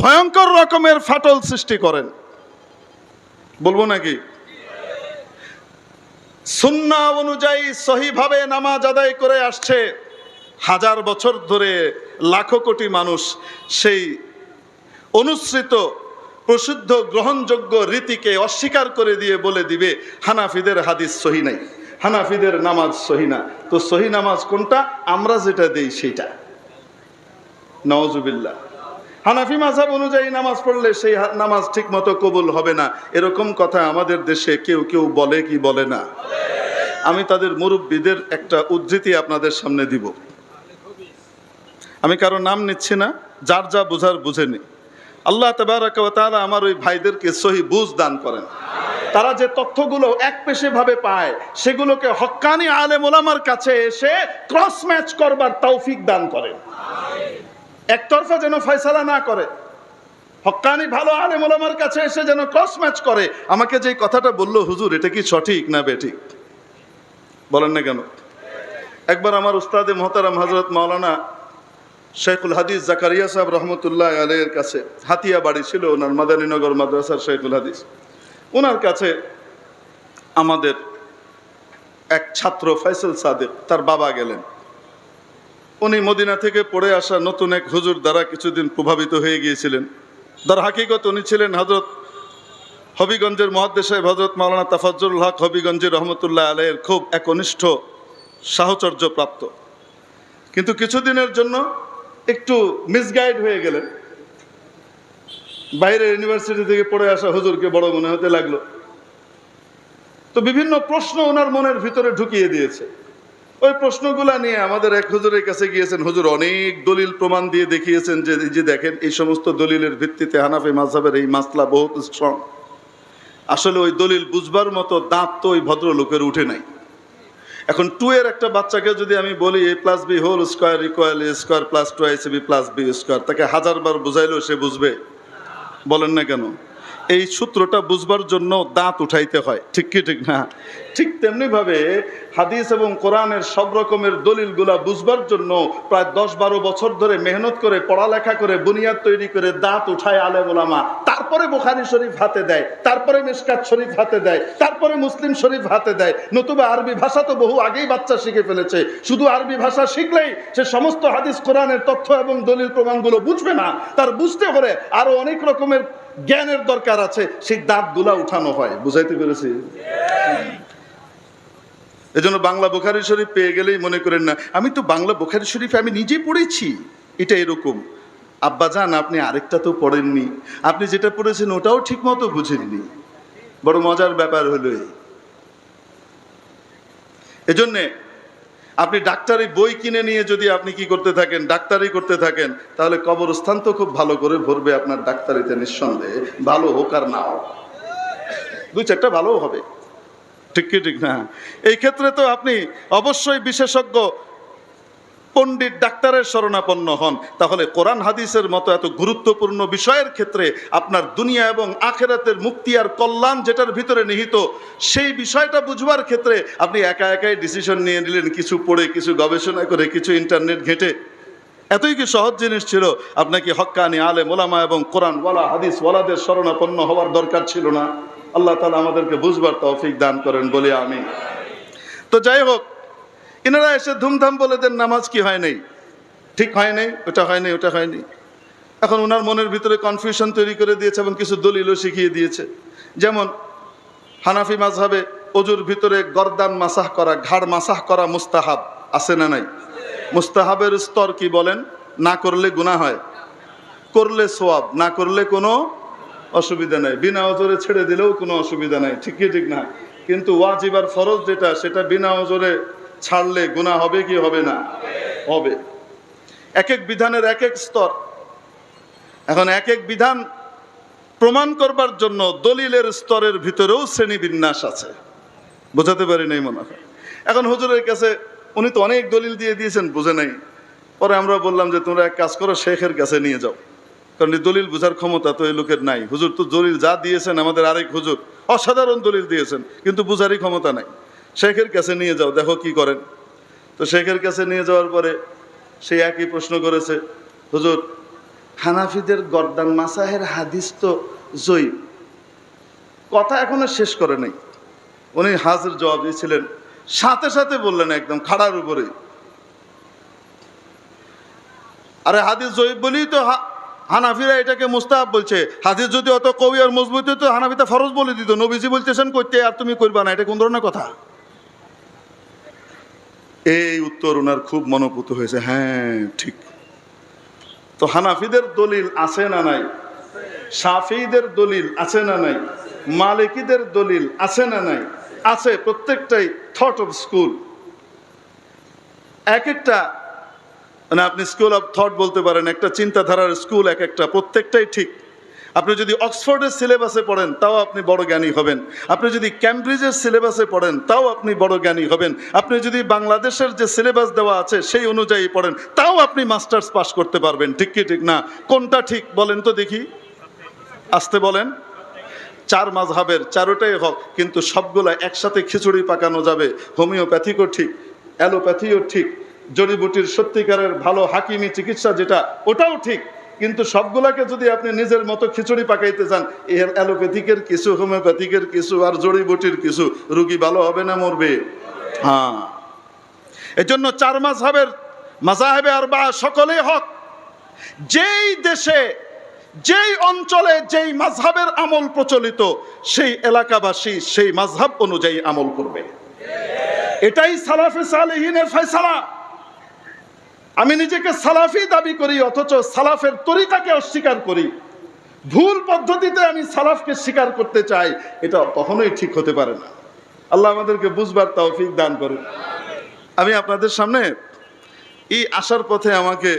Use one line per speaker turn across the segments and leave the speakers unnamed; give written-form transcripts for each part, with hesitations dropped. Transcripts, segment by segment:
ভয়ঙ্কর রকমের ফাটল সৃষ্টি করেন। বলবো নাকি? সুন্নাহ অনুযায়ী সহিভাবে নামাজ আদায় করে আসছে হাজার বছর ধরে লাখো কোটি মানুষ, সেই অনুসৃত প্রসিদ্ধ গ্রহণযোগ্য রীতিকে অস্বীকার করে দিয়ে বলে দিবে হানাফিদের হাদিস সহি নাই, হানাফিদের নামাজ সহি না। তো সহি নামাজ কোনটা? আমরা যেটা দেই সেইটা। নাউজুবিল্লাহ। হানাফি মাযহাব অনুযায়ী নামাজ পড়লে সেই নামাজ ঠিক মতো কবুল হবে না, এরকম কথা আমাদের দেশে কেউ কেউ বলে কি বলে না? আমি তাদের মুরব্বীদের একটা উদ্ধৃতি আপনাদের সামনে দিব। আমি কারো নাম নিচ্ছি না, যার যা বুঝার বুঝেনি। আল্লাহ তাবারাকা ওয়া তাআলা আমার ওই ভাইদেরকে সহি বুঝ দান করেন। তারা যে তথ্যগুলো একপেশে ভাবে পায় সেগুলোকে হক্কানি আলেম ওলামার কাছে এসে ক্রস ম্যাচ করবার তৌফিক দান করেন। একতরফা যেন ফয়সালা না করে, হক্কানি ভালো আলেম ওলামার কাছে এসে যেন ক্রস ম্যাচ করে। আমাকে যে কথাটা বললো হুজুর, এটা কি সঠিক না বেঠিক? বলেন না কেন? একবার আমার উস্তাদে মোহতারাম হযরত মাওলানা শেখুল হাদিস জাকারিয়া সাহেব রহমতুল্লাহ আলাইহির কাছে, হাতিয়া বাড়ি ছিল ওনার, মাদানীনগর মাদ্রাসার শেখুল হাদিস, ওনার কাছে আমাদের এক ছাত্র ফয়সাল সাদেক তার বাবা গেলেন। উনি মদিনা থেকে পড়ে আসা নতুন এক হুজুর দ্বারা কিছুদিন প্রভাবিত হয়ে গিয়েছিলেন। তার হাকিকত উনি ছিলেন হযরত হবিগঞ্জের মুহাদ্দিস সাহেব হযরত মাওলানা তাফাজ্জুল হক হবিগঞ্জি রহমতুল্লাহ আলাইহির খুব একনিষ্ঠ সাহচর্য প্রাপ্ত। কিন্তু কিছুদিনের জন্য একটু মিসগাইড হয়ে গেলেন। বাইরের ইউনিভার্সিটি থেকে পড়ে আসা হুজুরকে বড় মনে হতে লাগলো। তো বিভিন্ন প্রশ্ন ওনার মনের ভিতরে ঢুকিয়ে দিয়েছে। ওই প্রশ্নগুলা নিয়ে আমাদের এক হুজুরের কাছে গিয়েছেন। হুজুর অনেক দলিল প্রমাণ দিয়ে দেখিয়েছেন যে দেখেন এই সমস্ত দলিলের ভিত্তিতে হানাফি মাযহাবের এই মাসলা বহুত স্ট্রং। আসলে ওই দলিল বুঝবার মতো দাঁত তো ওই ভদ্রলোকের উঠে নাই। এখন 2 এর একটা বাচ্চাকে যদি আমি বলি a + b whole square equal a square plus 2ac + b square, তাকে হাজারবার বুঝাইলেও সে বুঝবে? বলেন না কেন? এই সূত্রটা বুঝবার জন্য দাঁত উঠাইতে হয়, ঠিক কি ঠিক না? ঠিক তেমনি ভাবে হাদিস এবং কোরআনের সব রকমের দলিলগুলা বুঝবার জন্য প্রায় 10-12 বছর ধরে মেহনত করে পড়ালেখা করে বুনিয়াদ তৈরি করে দাঁত উঠায় আলেম ওলামা। তারপরে বুখারী শরীফ হাতে দেয়, তারপরে মিশকাত শরীফ হাতে দেয়, তারপরে মুসলিম শরীফ হাতে দেয়। নতুবা আরবি ভাষা তো বহু আগেই বাচ্চা শিখে ফেলেছে। শুধু আরবি ভাষা শিখলেই সে সমস্ত হাদিস কোরআনের তথ্য এবং দলিল প্রমাণগুলো বুঝবে না। তার বুঝতে হলে আরো অনেক রকমের জ্ঞানের দরকার আছে। সেই দাঁতগুলা উঠানো হয়। বুঝাইতে পেরেছি? এজন্য বাংলা বুখারী শরীফ পেয়ে গেলেই মনে করেন না আমি তো বাংলা বুখারী শরীফ আমি নিজে পড়েছি, এটা এরকম। আব্বা জান, আপনি আরেকটা তো পড়েননি, আপনি যেটা পড়েছেন ওটাও ঠিক মতো বুঝেননি। বড় মজার ব্যাপার হলো এজন্যে আপনি ডাক্তারি বই কিনে নিয়ে যদি আপনি কি করতে থাকেন, ডাক্তারি করতে থাকেন, তাহলে কবরস্থান তো খুব ভালো করে ভরবে আপনার ডাক্তারিতে, নিঃসন্দেহে। ভালো হোক আর না হোক, 2-4টা ভালোও হবে, ঠিক কি ঠিক না? এই ক্ষেত্রে তো আপনি অবশ্যই বিশেষজ্ঞ পণ্ডিত ডাক্তারের শরণাপন্ন হন। তাহলে কোরআন হাদিসের মতো এত গুরুত্বপূর্ণ বিষয়ের ক্ষেত্রে আপনার দুনিয়া এবং আখিরাতের মুক্তি আর কল্যাণ যেটার ভিতরে নিহিত, সেই বিষয়টা বুঝবার ক্ষেত্রে আপনি একা একাই ডিসিশন নিয়ে নিলেন, কিছু পড়ে, কিছু গবেষণা করে, কিছু ইন্টারনেট ঘেঁটে। এতই কি সহজ জিনিস ছিল? আপনাকে হক্কানি আলেম ওলামা এবং কোরআন ওয়ালা হাদিস ওয়ালাদের শরণাপন্ন হওয়ার দরকার ছিল না? আল্লাহ তাআলা আমাদেরকে বুঝবার তৌফিক দান করেন, বলি আমিন। তো যাই হোক, এনারা এসে ধুমধাম বলে দেন নামাজ কি হয় নাই, ঠিক হয় নাই, ওটা হয় নাই, ওটা হয়নি। এখন ওনার মনের ভিতরে কনফিউশন তৈরি করে দিয়েছে এবং কিছু দলিলও শিখিয়ে দিয়েছে। যেমন হানাফি মাযহাবে ওজুর ভিতরে গর্দান মাসাহ করা, ঘাড় মাসাহ করা মুস্তাহাব, আছে না নাই? মুস্তাহাবের স্তর কি বলেন? না করলে গুনাহ হয়, করলে সওয়াব, না করলে কোনো অসুবিধা নাই, বিনা ওজরে ছেড়ে দিলেও কোনো অসুবিধা নাই, ঠিক কি ঠিক না? কিন্তু ওয়াজিব আর ফরজ যেটা, সেটা বিনা ওজরে ছাড়লে গুনাহ হবে কি হবে না? হবে। এক এক বিধানের এক এক স্তর। এখন এক এক বিধান প্রমাণ করবার জন্য দলিলের স্তরের ভিতরেও শ্রেণী বিন্যাস আছে। বোঝাতে পারি নাই মনে হয়। এখন হুজুরের কাছে উনি তো অনেক দলিল দিয়ে দিয়েছেন, বুঝে নাই। পরে আমরা বললাম যে তোমরা এক কাজ করো, শেখের কাছে নিয়ে যাও, কারণ এই দলিল বোঝার ক্ষমতা তো এই লোকের নাই। হুজুর তো দলিল যা দিয়েছেন, আমাদের আরেক হুজুর অসাধারণ দলিল দিয়েছেন, কিন্তু বুঝারই ক্ষমতা নাই। শেখের কাছে নিয়ে যাও, দেখো কি করেন। তো শেখের কাছে নিয়ে যাওয়ার পরে সে একই প্রশ্ন করেছে, হুজুর হানাফিদের গর্দান মাসাহের হাদিস তো জয়ীফ। কথা এখনো শেষ করে নাই, উনি হাজির জবাব দিয়েছিলেন, সাথে সাথে বললেন একদম খাড়ার উপরে, আরে হাদিস জয়ীফ বলেই তো হানাফিরা এটাকে মুস্তাহাব বলছে। হাদিস যদি অত কবি আর মজবুত হতো হানাফিতা ফরজ বলে দিত, নবীজি বলতেছেন করতে আর তুমি করবা না, এটা কোন ধরনের কথা? এই উত্তর ওনার খুব মনোপুত হয়েছে। হ্যাঁ ঠিক তো, হানাফিদের দলিল আছে না নাই? শাফিঈদের দলিল আছে না নাই? মালিকিদের দলিল আছে না নাই? আছে। প্রত্যেকটাই থট অফ স্কুল, এক একটা মানে আপনি স্কুল অফ থট বলতে পারেন, একটা চিন্তাধারার স্কুল এক একটা, প্রত্যেকটাই ঠিক। আপনি যদি অক্সফোর্ডের সিলেবাসে পড়েন তাও আপনি বড় জ্ঞানী হবেন, আপনি যদি ক্যামব্রিজের সিলেবাসে পড়েন তাও আপনি বড় জ্ঞানী হবেন, আপনি যদি বাংলাদেশের যে সিলেবাস দেওয়া আছে সেই অনুযায়ী পড়েন তাও আপনি মাস্টার্স পাস করতে পারবেন। ঠিক কি ঠিক না? কোনটা ঠিক বলেন তো দেখি, আসতে বলেন। চার মাযহাবের চারোটাই হক, কিন্তু সবগুলা একসাথে খিচুড়ি পাকানো যাবে। হোমিওপ্যাথিকও ঠিক, অ্যালোপ্যাথিও ঠিক, জড়িবুটির সত্যিকারের ভালো হাকিমি চিকিৎসা যেটা ওটাও ঠিক, কিন্তু সবগুলাকে যদি আপনি নিজের মতো খিচুড়ি পাকাইতে চান, এর অ্যালোপ্যাথিকের কিছু, হোমিওপ্যাথিকের কিছু আর জড়িবুটির কিছু, রুগী ভালো হবে না মরবে? হ্যাঁ, এজন্য চার মাযহাবের মাযহাবে আরবা সকলেই হক। যেই দেশে যেই অঞ্চলে যেই মাযহাবের আমল প্রচলিত সেই এলাকাবাসী সেই মাযহাব অনুযায়ী আমল করবে, এটাই সালাফে সালেহিনের ফয়সালা। আমি নিজেকে সালাফি দাবি করি অথচ সালাফের তরিকাকে অস্বীকার করি, ভুল পদ্ধতিতে আমি সালাফকে স্বীকার করতে চাই, এটা কখনোই ঠিক হতে পারে না। আল্লাহ আমাদেরকে বুঝবার তৌফিক দান করুন। আমি আপনাদের সামনে এই আসার পথে আমাকে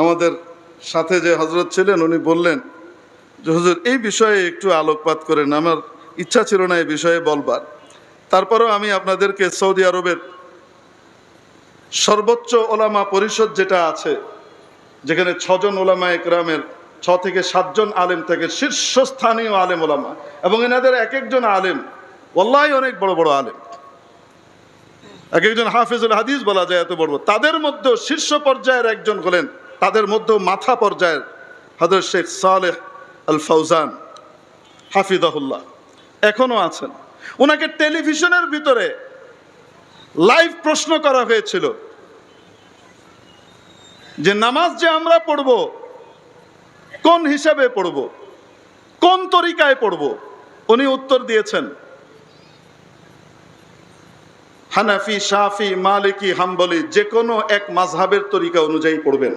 আমাদের সাথে যে হযরত ছিলেন উনি বললেন যে হুজুর এই বিষয়ে একটু আলোকপাত করেন, আমার ইচ্ছা ছিল না এই বিষয়ে বলবার। তারপরেও আমি আপনাদেরকে সৌদি আরবের সর্বোচ্চ ওলামা পরিষদ যেটা আছে, যেখানে 6 জন ওলামা একরামের 6 থেকে 7 জন আলেম থেকে শীর্ষস্থানীয় আলেম ওলামা, এবং এনাদের এক একজন আলেম ওয়াল্লাহি অনেক বড় বড় আলেম, এক একজন হাফিজুল হাদিস বলা যায় এত বড়। তাদের মধ্যে শীর্ষ পর্যায়ের একজন হলেন, তাদের মধ্যে মাথা পর্যায়ের হযরত শেখ সালেহ আল ফাউজান হাফিজাহুল্লাহ এখনো আছেন। ওনাকে টেলিভিশনের ভিতরে লাইভ প্রশ্ন করা হয়েছিল যে নামাজ যে আমরা পড়ব কোন হিসাবে পড়ব, কোন তরিকায় পড়ব। উনি উত্তর দিয়েছেন হানাফি, শাফি, মালিকি, হাম্বলি যে কোনো এক মাযহাবের তরিকা অনুযায়ী পড়বেন।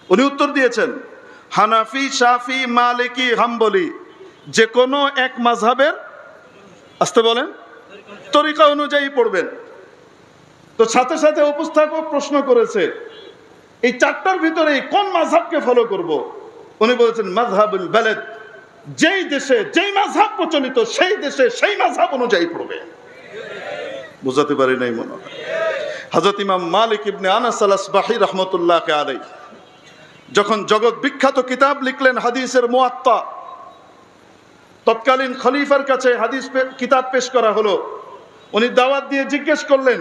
উনি উত্তর দিয়েছেন হানাফি, শাফি, মালিকি, হাম্বলি যে কোনো এক মাযহাবের, আসতে বলেন, তরিকা অনুযায়ী পড়বেন। তো সাথে সাথে উপস্থাপক প্রশ্ন করেছে এই চারটার ভিতরে কোন মাযহাবকে ফলো করব। উনি বলেছেন মাযহাবুল বালাদ, যেই দেশে যেই মাযহাব প্রচলিত সেই দেশে সেই মাযহাব অনুযায়ী পড়বে। বুঝাতে পারি নাই মনে হয়। হযরত ইমাম মালিক ইবনে আনাস আল আসবাহি রাহমাতুল্লাহ আলাইহি যখন জগৎ বিখ্যাত কিতাব লিখলেন হাদিসের মুয়াত্তা, তৎকালীন খলিফার কাছে হাদিস কিতাব পেশ করা হলো। উনি দাওয়াত দিয়ে জিজ্ঞেস করলেন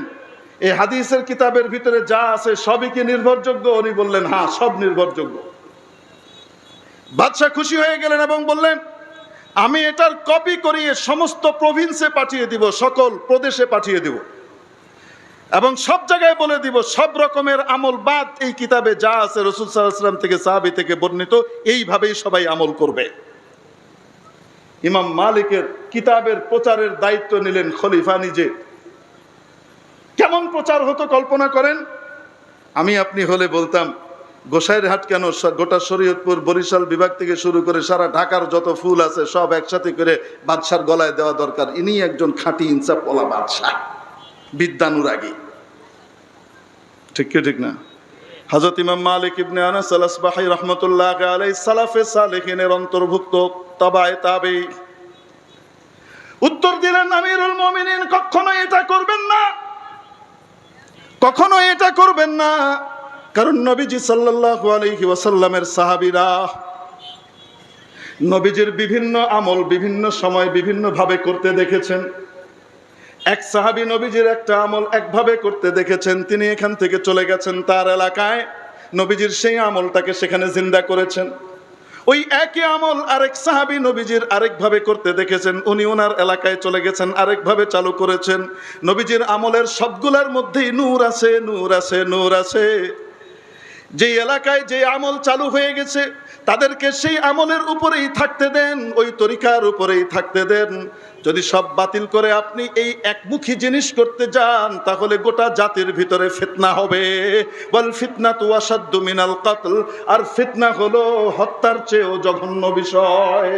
এই হাদিসের কিতাবের ভিতরে যা আছে সবই কি নির্ভরযোগ্য? উনি বললেন হ্যাঁ, সব নির্ভরযোগ্য। বাদশাহ খুশি হয়ে গেলেন এবং বললেন আমি এটার কপি করিয়ে সমস্ত প্রভিন্সে পাঠিয়ে দিব, সকল প্রদেশে পাঠিয়ে দিব, এবং সব জায়গায় বলে দিব সব রকমের আমল বাদ এই কিতাবে যা আছে রাসূল সাল্লাল্লাহু আলাইহি ওয়াসাল্লাম থেকে সাহাবী থেকে বর্ণিত এইভাবেই সবাই আমল করবে। ইমাম মালিকের কিতাবের প্রচারের দায়িত্ব নিলেন খলিফা নিজে। কেমন প্রচার হতো কল্পনা করেন। আমি আপনি হলে বলতাম গোসাইরহাট কেন, গোটা শরীয়তপুর বরিশাল বিভাগ থেকে শুরু করে সারা ঢাকার যত ফুল আছে সব একসাথে করে বাদশার গলায় দেওয়া দরকার। ইনি একজন খাঁটি ইনসাফ ওয়ালা বাদশাহ, বিদ্যানুরাগী। ঠিক কি ঠিক না? হযরত ইমাম মালিক ইবনে আনাস আল আসবাহি রাহমাতুল্লাহ আলাইহি সালাফে সালেহিনের অন্তর্ভুক্ত, তাবায়ে তাবেঈ। উত্তর দিলেন আমিরুল মুমিনিন কখনো এটা করবেন না, কখনো এটা করবেন না, কারণ নবীজি সাল্লাল্লাহু আলাইহি ওয়াসাল্লামের সাহাবীরা নবীজির বিভিন্ন আমল বিভিন্ন সময় বিভিন্ন ভাবে করতে দেখেছেন। এক সাহাবী নবীজির একটা আমল একভাবে করতে দেখেছেন, তিনি এখান থেকে চলে গেছেন তার এলাকায়, নবীজির সেই আমলটাকে সেখানে জিন্দা করেছেন। ওই একই আমল আরেক সাহাবী নবীজির আরেকভাবে করতে দেখেছেন, উনি ওনার এলাকায় চলে গেছেন, আরেকভাবে চালু করেছেন। নবীজির আমলের সবগুলোর মধ্যেই নূর আছে, নূর আছে, নূর আছে। যেই এলাকায় যে আমল চালু হয়ে গেছে তাদেরকে সেই আমলের উপরেই থাকতে দেন, ওই তরিকার উপরেই থাকতে দেন। যদি সব বাতিল করে আপনি এই একমুখী জিনিস করতে যান তাহলে গোটা জাতির ভিতরে ফিতনা হবে। বল ফিতনাতু আশাদ্দু মিনাল কতল, আর ফিতনা হলো হত্যার চেয়েও জঘন্য বিষয়।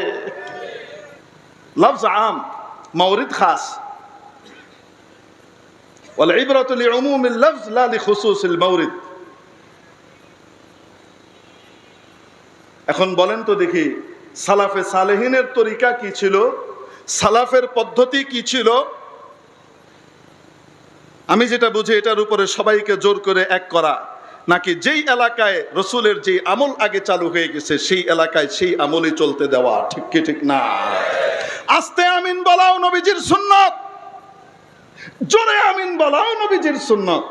লফজ আম, মাওরিদ খাস। ওয়াল ইবরাতু লিউমুমিল লফজ লা লিখুসুসিল মাওরিদ। এখন বলেন তো দেখি, সালাফে সালেহিনের তরিকা কি ছিল, সালাফের পদ্ধতি কি ছিল? আমি যেটা বুঝি এটার উপরে সবাইকে জোর করে এক করা, নাকি যেই এলাকায় রসুলের যে আমল আগে চালু হয়ে গেছে সেই এলাকায় সেই আমলই চলতে দেওয়া, ঠিক কি ঠিক না? আস্তে আমিন বলাও নবীজির সুন্নাত, জোরে আমিন বলাও নবীজির সুন্নাত।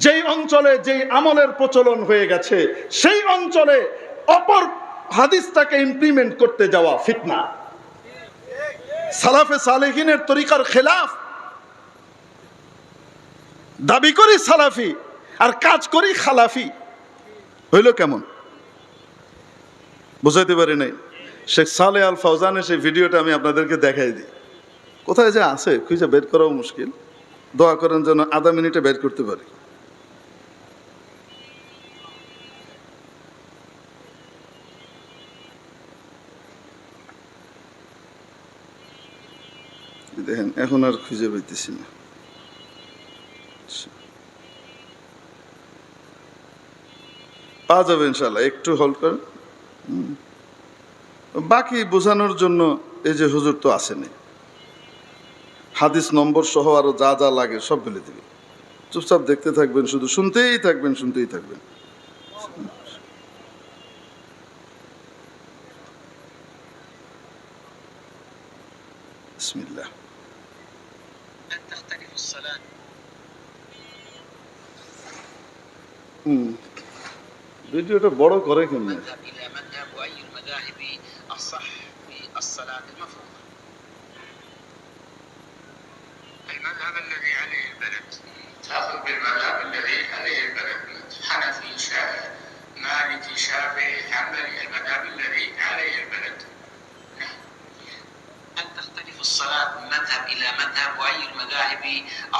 যেই অঞ্চলে যেই আমলের প্রচলন হয়ে গেছে সেই অঞ্চলে অপর হাদিসটাকে ইমপ্লিমেন্ট করতে যাওয়া ফিতনা। সালাফে সালেহিনের তরিকার খেলাফ। দাবি করি সালাফি আর কাজ করি খালাফি, হইল কেমন? বুঝাইতে পারি নাই। শেখ সালেহ আল ফাউজানের সেই ভিডিওটা আমি আপনাদেরকে দেখাই দিই। কোথায় যে আছে খুঁজে বের করাও মুশকিল। দোয়া করেন যেন আধা মিনিটে বের করতে পারি। দেখেন এখন আর খুঁজে পাইতেছি না। পাওয়া যাবে ইনশাল্লাহ, একটু হোল্ড করেন। বাকি বোঝানোর জন্য এই যে হুজুর তো আসেনি, হাদিস নম্বর সহ আরো যা যা লাগে সব বলে দিবে। চুপচাপ দেখতে থাকবেন, শুধু শুনতেই থাকবেন, শুনতেই থাকবেন। বিসমিল্লাহ। ভিডিওটা বড় করে কেমনে? المذهب الذي عليه البلد تأخذ بالمذهب الذي عليه البلد، حنفي شافعي مالكي شافعي حنبلي، المذهب الذي عليه البلد. أن تختلف الصلاة من مذهب إلى مذهب، وأي المذاهب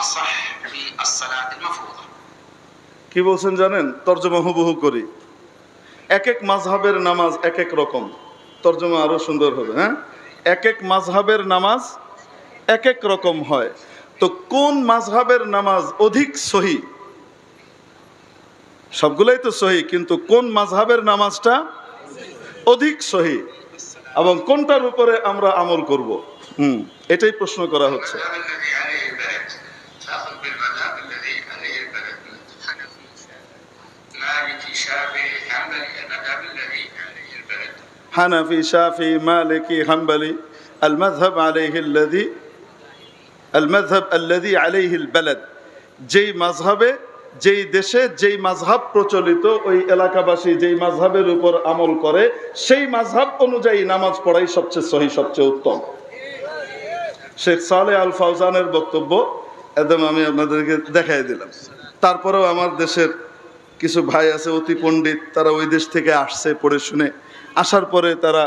أصح في الصلاة المفروضة. কি বলছেন জানেন? তরজমা হুবহু করি। এক এক মাযহাবের নামাজ এক এক রকম। তরজমা আরো সুন্দর হবে। হ্যাঁ, এক এক মাযহাবের নামাজ এক এক রকম হয়। তো কোন মাযহাবের নামাজ অধিক সহি? সবগুলাই তো সহি, কিন্তু কোন মাযহাবের নামাজটা অধিক সহি এবং কোনটার উপরে আমরা আমল করব, এটাই প্রশ্ন করা হচ্ছে। হানাফি শাফি মালিকি হাম্বলি المذهب عليه الذي المذهب الذي عليه البلد। যেই মাযহাবে যেই দেশে যেই মাযহাব প্রচলিত ওই এলাকাবাসী যেই মাযহাবের উপর আমল করে সেই মাযহাব অনুযায়ী নামাজ পড়াই সবচেয়ে সহি, সবচেয়ে উত্তম। শেখ সালেহ আল ফাউজানের বক্তব্য একদম আমি আপনাদেরকে দেখাই দিলাম। তারপরেও আমার দেশের কিছু ভাই আছে অতি পণ্ডিত, তারা ওই দেশ থেকে আসছে পড়ে শুনে, আসার পরে তারা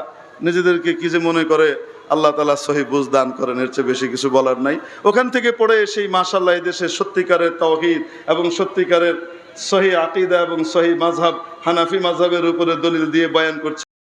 নিজেদেরকে কি যে মনে করে, আল্লাহ তাআলা সহি বুঝ দান করেন, এর চেয়ে বেশি কিছু বলার নাই। ওখান থেকে পড়ে সেই মাশাআল্লাহ এই দেশে সত্যিকারের তাওহীদ এবং সত্যিকারের সহি আকীদা এবং সহি মাযহাব হানাফি মাযহাবের উপরে দলিল দিয়ে বয়ান করছে।